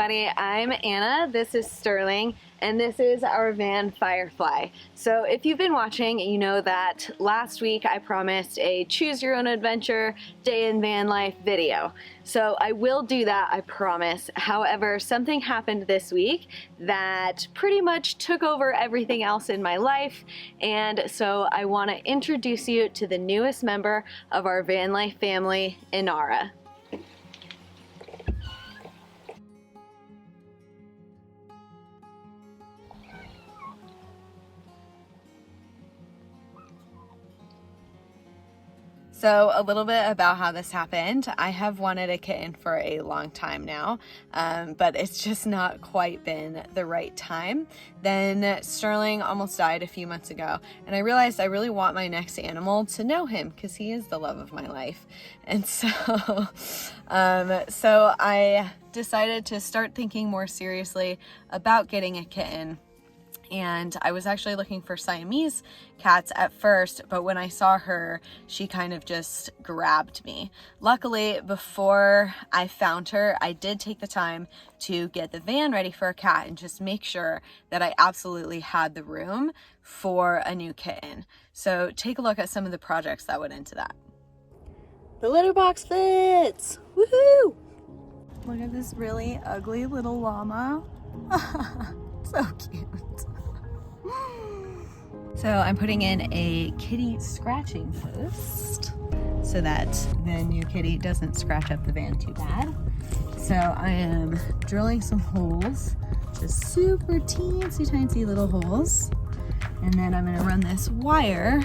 everybody. I'm Anna, this is Sterling, and this is our van Firefly. So if you've been watching, you know that last week I promised a choose your own adventure day in van life video. So I will do that, I promise. However, something happened this week that pretty much took over everything else in my life, and so I want to introduce you to the newest member of our van life family, Inara. So a little bit about how this happened. I have wanted a kitten for a long time now, but it's just not quite been the right time. Then Sterling almost died a few months ago, and I realized I really want my next animal to know him because he is the love of my life. And so, so I decided to start thinking more seriously about getting a kitten. And I was actually looking for Siamese cats at first, but when I saw her, she kind of just grabbed me. Luckily, before I found her, I did take the time to get the van ready for a cat and just make sure that I absolutely had the room for a new kitten. So take a look at some of the projects that went into that. The litter box fits! Woohoo! Look at this really ugly little llama. So cute. So I'm putting in a kitty scratching post so that the new kitty doesn't scratch up the van too bad. So I am drilling some holes, just super teensy little holes. And then I'm gonna run this wire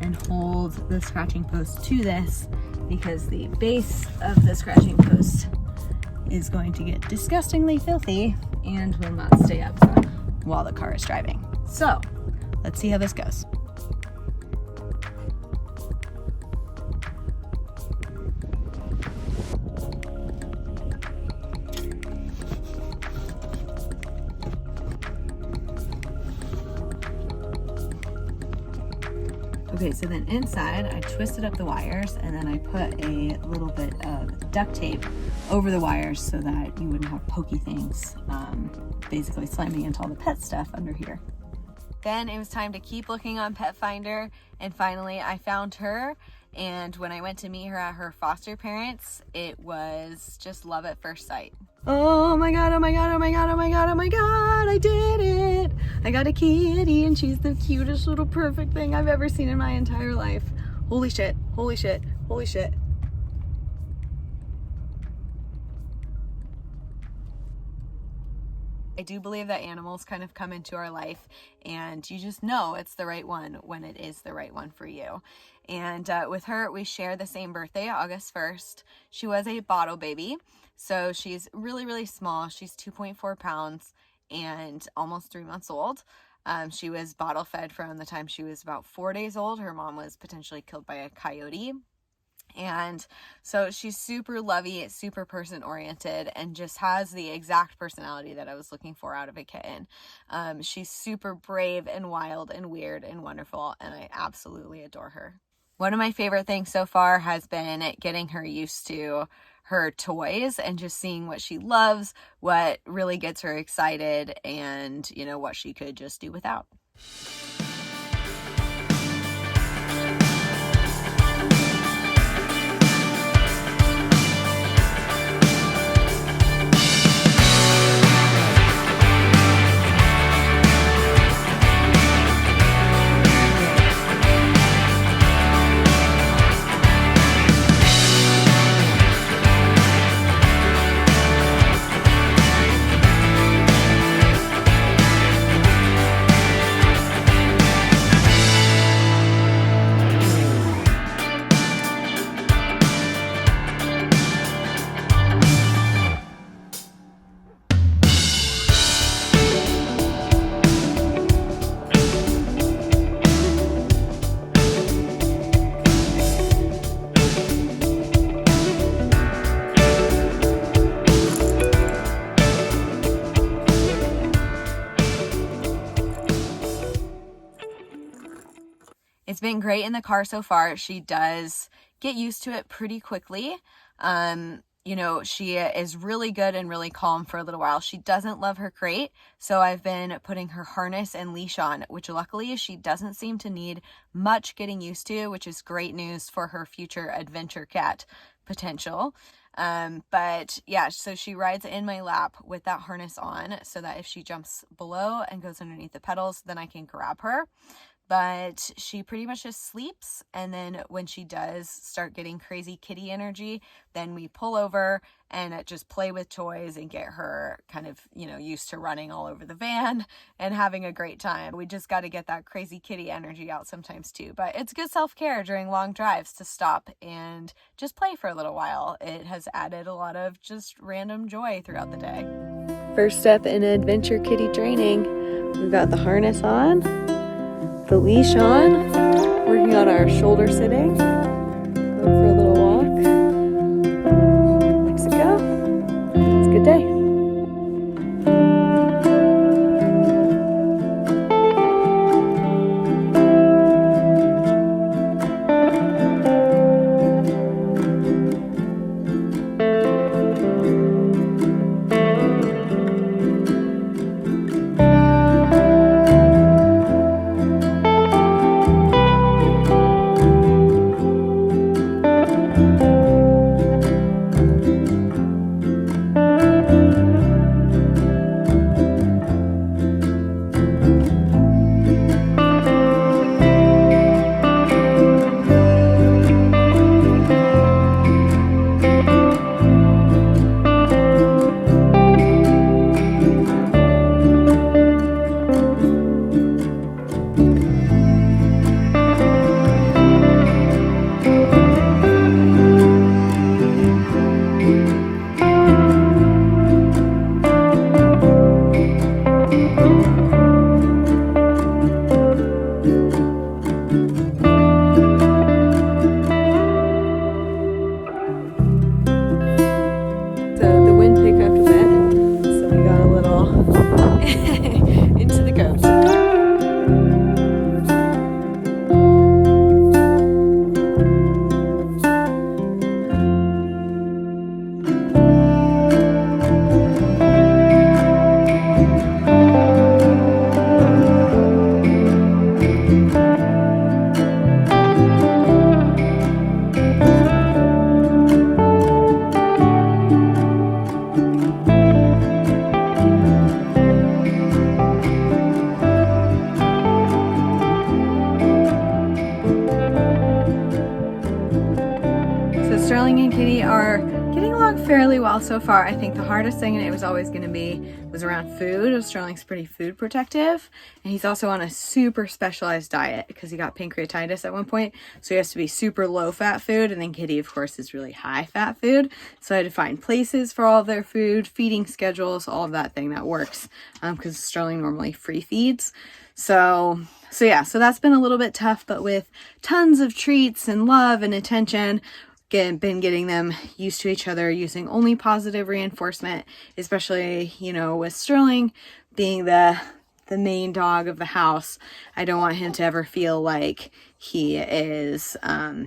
and hold the scratching post to this because the base of the scratching post is going to get disgustingly filthy and will not stay up while the car is driving. So let's see how this goes. Okay, so then inside I twisted up the wires and then I put a little bit of duct tape over the wires so that you wouldn't have pokey things basically slamming into all the pet stuff under here. Then it was time to keep looking on Pet Finder, and finally I found her. And when I went to meet her at her foster parents, it was just love at first sight. Oh my god, oh my god, oh my god, oh my god, oh my god, I did it! I got a kitty and she's the cutest little perfect thing I've ever seen in my entire life. Holy shit, holy shit, holy shit. I do believe that animals kind of come into our life and you just know it's the right one when it is the right one for you. And with her, we share the same birthday, August 1st. She was a bottle baby, so she's really small. She's 2.4 pounds and almost 3 months old. She was bottle fed from the time she was about 4 days old. Her mom was potentially killed by a coyote. And so she's super lovey, super person oriented, and just has the exact personality that I was looking for out of a kitten. She's super brave and wild and weird and wonderful, and I absolutely adore her. One of my favorite things so far has been getting her used to her toys and just seeing what she loves, what really gets her excited, and you know, what she could just do without. It's been great in the car so far. She does get used to it pretty quickly. you know, she is really good and really calm for a little while. She doesn't love her crate, so I've been putting her harness and leash on, which luckily she doesn't seem to need much getting used to, which is great news for her future adventure cat potential. But yeah, so she rides in my lap with that harness on so that if she jumps below and goes underneath the pedals, then I can grab her. But she pretty much just sleeps, and then when she does start getting crazy kitty energy, then we pull over and just play with toys and get her kind of, you know, used to running all over the van and having a great time. We just got to get that crazy kitty energy out sometimes too, but it's good self-care during long drives to stop and just play for a little while. It has added a lot of just random joy throughout the day. First step in adventure kitty training, we've got the harness on, the leash on, working on our shoulder sitting, going for a little walk. Mexico. It's a good day. Into the goat. Sterling and Kitty are getting along fairly well so far. I think the hardest thing, and it was always going to be, was around food. Sterling's pretty food protective, and he's also on a super specialized diet because he got pancreatitis at one point, so he has to be super low fat food. And then Kitty, of course, is really high fat food, so I had to find places for all of their food, feeding schedules, all of that thing that works, because Sterling normally free feeds. So that's been a little bit tough, but with tons of treats and love and attention, been getting them used to each other, using only positive reinforcement, especially, you know, with Sterling being the main dog of the house. I don't want him to ever feel like he is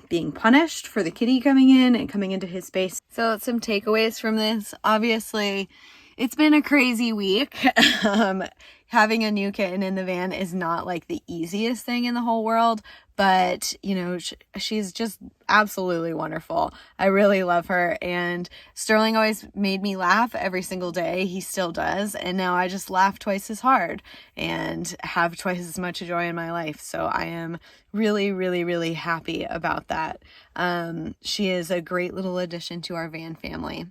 being punished for the kitty coming in and coming into his space. So some takeaways from this. Obviously, it's been a crazy week. Having a new kitten in the van is not like the easiest thing in the whole world, but you know, she's just absolutely wonderful. I really love her, and Sterling always made me laugh every single day. He still does, and now I just laugh twice as hard and have twice as much joy in my life. So I am really, really, really happy about that. She is a great little addition to our van family.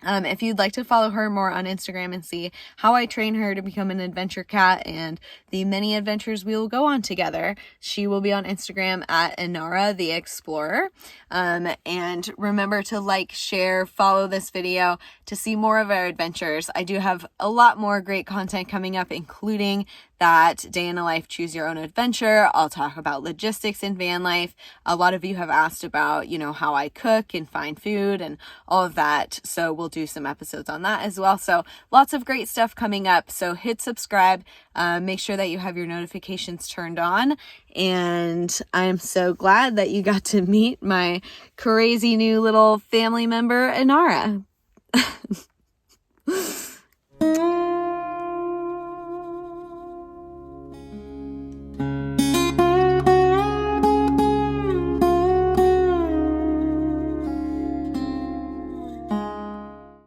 If you'd like to follow her more on Instagram and see how I train her to become an adventure cat and the many adventures we will go on together, she will be on Instagram at Inara the Explorer. And remember to like, share, follow this video to see more of our adventures. I do have a lot more great content coming up, including that day in a life, choose your own adventure. I'll talk about logistics in van life. A lot of you have asked about, how I cook and find food and all of that. So we'll do some episodes on that as well. So lots of great stuff coming up. So hit subscribe. Make sure that you have your notifications turned on. And I'm so glad that you got to meet my crazy new little family member, Inara.